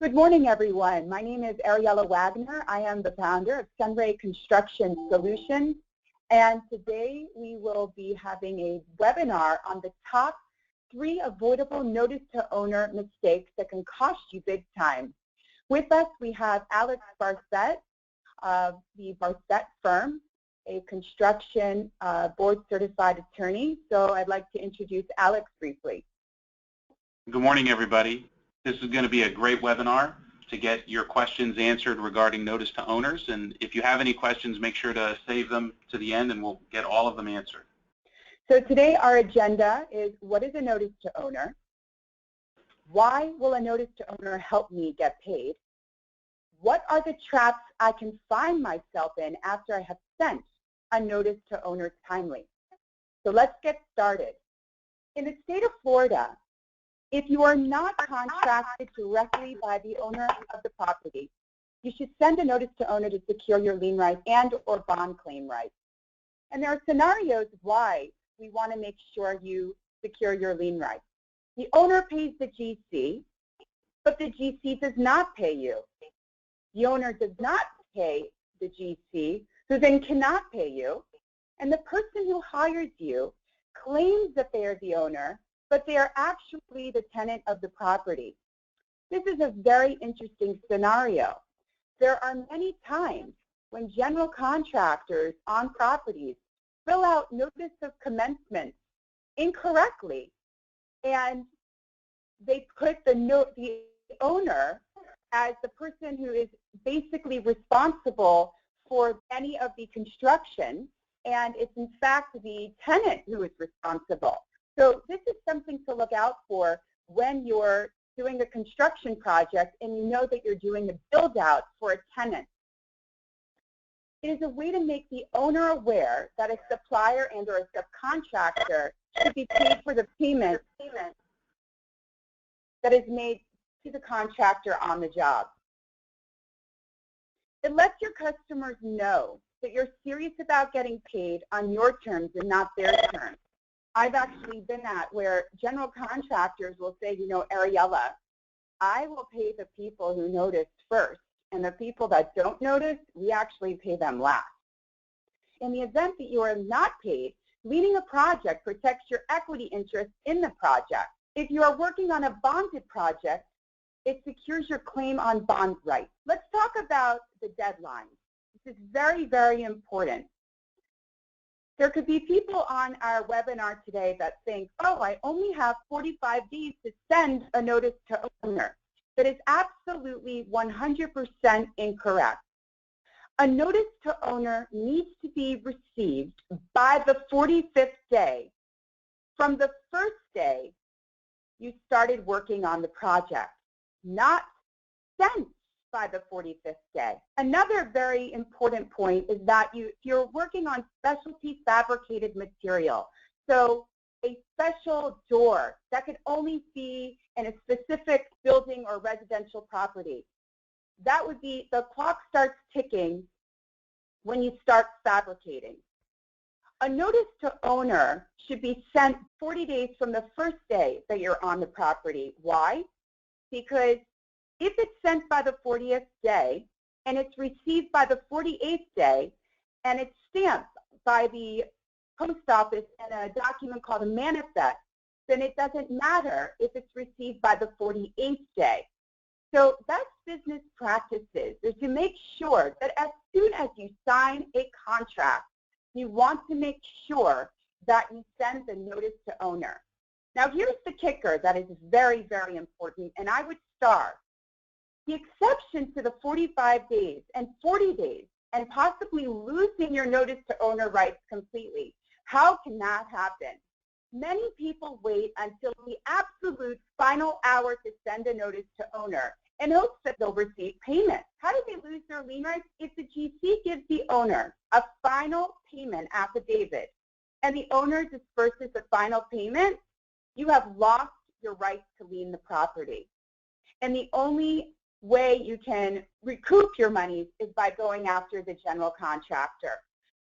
Good morning, everyone. My name is Ariella Wagner. I am the founder of Sunray Construction Solutions, and today we will be having a webinar on the top 3 avoidable notice-to-owner mistakes that can cost you big time. With us, we have Alex Barcett of the Barcett firm, a construction board-certified attorney. So I'd like to introduce Alex briefly. Good morning, everybody. This is going to be a great webinar to get your questions answered regarding notice to owners. And if you have any questions, make sure to save them to the end and we'll get all of them answered. So today our agenda is, what is a notice to owner? Why will a notice to owner help me get paid? What are the traps I can find myself in after I have sent a notice to owner timely? So let's get started. In the state of Florida, if you are not contracted directly by the owner of the property, you should send a notice to owner to secure your lien rights and or bond claim rights. And there are scenarios why we want to make sure you secure your lien rights. The owner pays the GC, but the GC does not pay you. The owner does not pay the GC, who then cannot pay you. And the person who hires you claims that they are the owner, but they are actually the tenant of the property. This is a very interesting scenario. There are many times when general contractors on properties fill out notice of commencement incorrectly, and they put the owner as the person who is basically responsible for any of the construction, and it's in fact the tenant who is responsible. So this is something to look out for when you're doing a construction project and you know that you're doing a build out for a tenant. It is a way to make the owner aware that a supplier and or a subcontractor should be paid for the payment that is made to the contractor on the job. It lets your customers know that you're serious about getting paid on your terms and not their terms. I've actually been at where general contractors will say, you know, Ariella, I will pay the people who noticed first, and the people that don't notice, we actually pay them last. In the event that you are not paid, leading a project protects your equity interest in the project. If you are working on a bonded project, it secures your claim on bond rights. Let's talk about the deadline. This is very, very important. There could be people on our webinar today that think, oh, I only have 45 days to send a notice to owner. That is absolutely 100% incorrect. A notice to owner needs to be received by the 45th day from the first day you started working on the project, not sent by the 45th day. Another very important point is that you're working on specialty fabricated material. So a special door that could only be in a specific building or residential property. That would be, the clock starts ticking when you start fabricating. A notice to owner should be sent 40 days from the first day that you're on the property. Why? Because if it's sent by the 40th day and it's received by the 48th day and it's stamped by the post office in a document called a manifest, then it doesn't matter if it's received by the 48th day. So that's business practices, is to make sure that as soon as you sign a contract, you want to make sure that you send the notice to owner. Now here's the kicker that is very, very important, and I would star. The exception to the 45 days and 40 days and possibly losing your notice to owner rights completely. How can that happen? Many people wait until the absolute final hour to send a notice to owner in hopes that they'll receive payment. How do they lose their lien rights? If the GC gives the owner a final payment affidavit and the owner disperses the final payment, you have lost your rights to lien the property. And the only way you can recoup your monies is by going after the general contractor.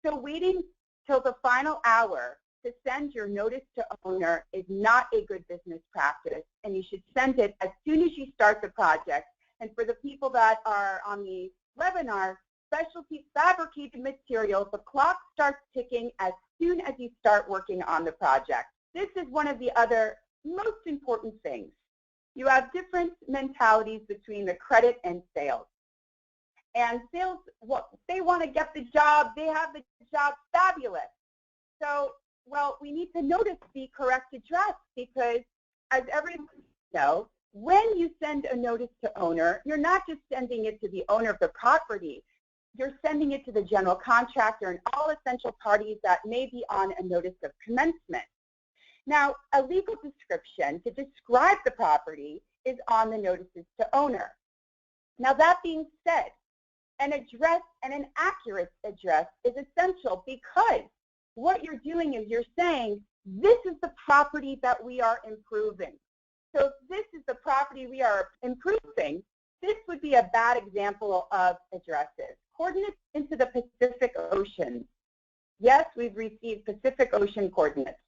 So waiting till the final hour to send your notice to owner is not a good business practice, and you should send it as soon as you start the project, And for the people that are on the webinar, specialty fabricated materials, the clock starts ticking as soon as you start working on the project. This is one of the other most important things. You have different mentalities between the credit and sales. And sales, they want to get the job, they have the job, fabulous. So, well, we need to notice the correct address because, as everyone knows, when you send a notice to owner, you're not just sending it to the owner of the property, you're sending it to the general contractor and all essential parties that may be on a notice of commencement. Now, a legal description to describe the property is on the notices to owner. Now, that being said, an address and an accurate address is essential because what you're doing is you're saying, this is the property that we are improving. So if this is the property we are improving, this would be a bad example of addresses. Coordinates into the Pacific Ocean. Yes, we've received Pacific Ocean coordinates.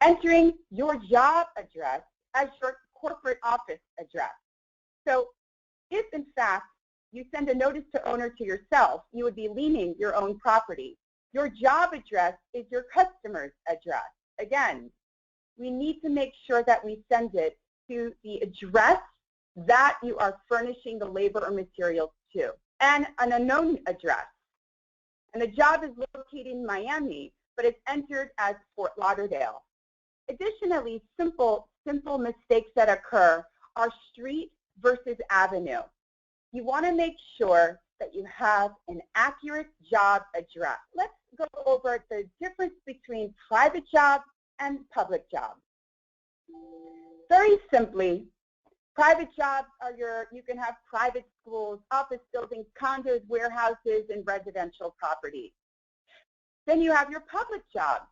Entering your job address as your corporate office address. So if, in fact, you send a notice to owner to yourself, you would be liening your own property. Your job address is your customer's address. Again, we need to make sure that we send it to the address that you are furnishing the labor or materials to, and an unknown address. And the job is located in Miami, but it's entered as Fort Lauderdale. Additionally, simple mistakes that occur are street versus avenue. You want to make sure that you have an accurate job address. Let's go over the difference between private jobs and public jobs. Very simply, private jobs are you can have private schools, office buildings, condos, warehouses, and residential property. Then you have your public jobs,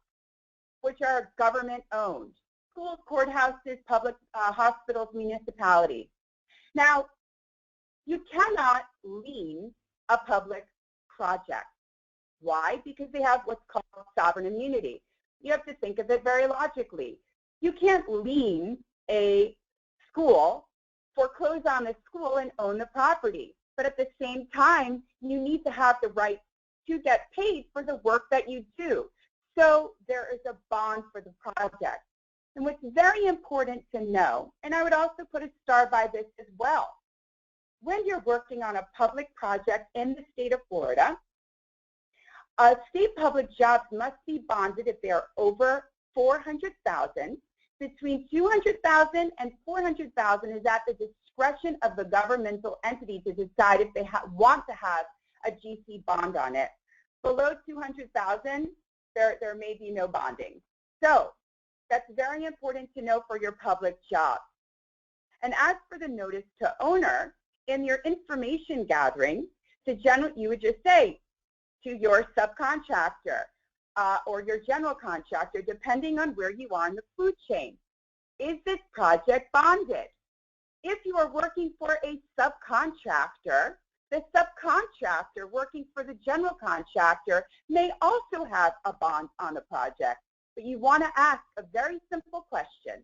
which are government-owned. Schools, courthouses, public hospitals, municipalities. Now, you cannot lien a public project. Why? Because they have what's called sovereign immunity. You have to think of it very logically. You can't lien a school, foreclose on the school, and own the property. But at the same time, you need to have the right to get paid for the work that you do. So there is a bond for the project. And what's very important to know, and I would also put a star by this as well, when you're working on a public project in the state of Florida, state public jobs must be bonded if they are over $400,000. Between $200,000 and $400,000 is at the discretion of the governmental entity to decide if they want to have a GC bond on it. Below $200,000, there may be no bonding. So that's very important to know for your public jobs. And as for the notice to owner, in your information gathering, you would just say to your subcontractor or your general contractor, depending on where you are in the food chain, is this project bonded? If you are working for a subcontractor, the subcontractor working for the general contractor may also have a bond on the project. But you want to ask a very simple question.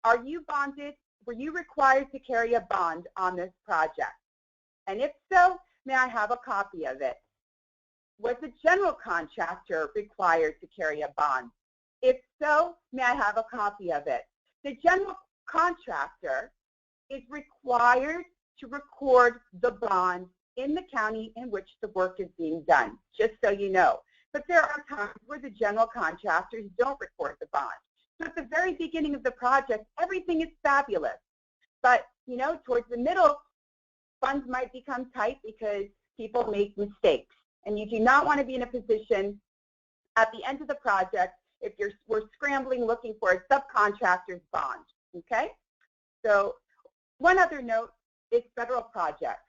Are you bonded? Were you required to carry a bond on this project? And if so, may I have a copy of it? Was the general contractor required to carry a bond? If so, may I have a copy of it? The general contractor is required to record the bond in the county in which the work is being done, just so you know. But there are times where the general contractors don't record the bond. So at the very beginning of the project, everything is fabulous. But, you know, towards the middle, funds might become tight because people make mistakes. And you do not want to be in a position at the end of the project if we're scrambling looking for a subcontractor's bond, okay? So one other note is federal projects.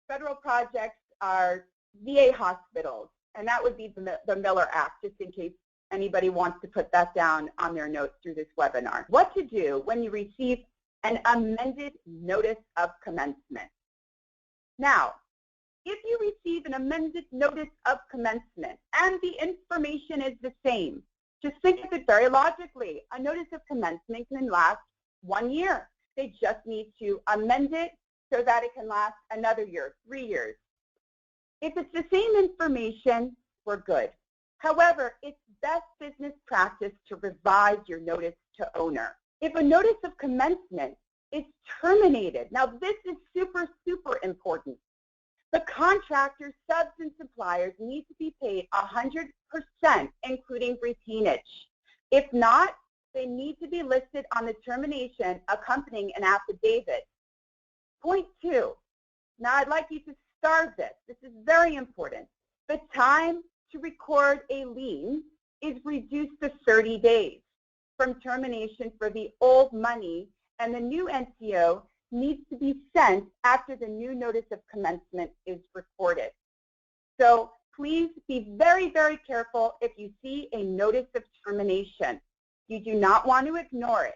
Federal projects are VA hospitals, and that would be the Miller Act, just in case anybody wants to put that down on their notes through this webinar. What to do when you receive an amended notice of commencement. Now, if you receive an amended notice of commencement and the information is the same, just think of it very logically. A notice of commencement can last 1 year. They just need to amend it so that it can last another year, 3 years. If it's the same information, we're good. However, it's best business practice to revise your notice to owner. If a notice of commencement is terminated, now this is super, super important. The contractors, subs, and suppliers need to be paid 100%, including retainage. If not, they need to be listed on the termination accompanying an affidavit. Point 2. Now I'd like you to star this. This is very important. The time to record a lien is reduced to 30 days from termination for the old money, and the new NCO needs to be sent after the new notice of commencement is recorded. So please be very, very careful if you see a notice of termination. You do not want to ignore it.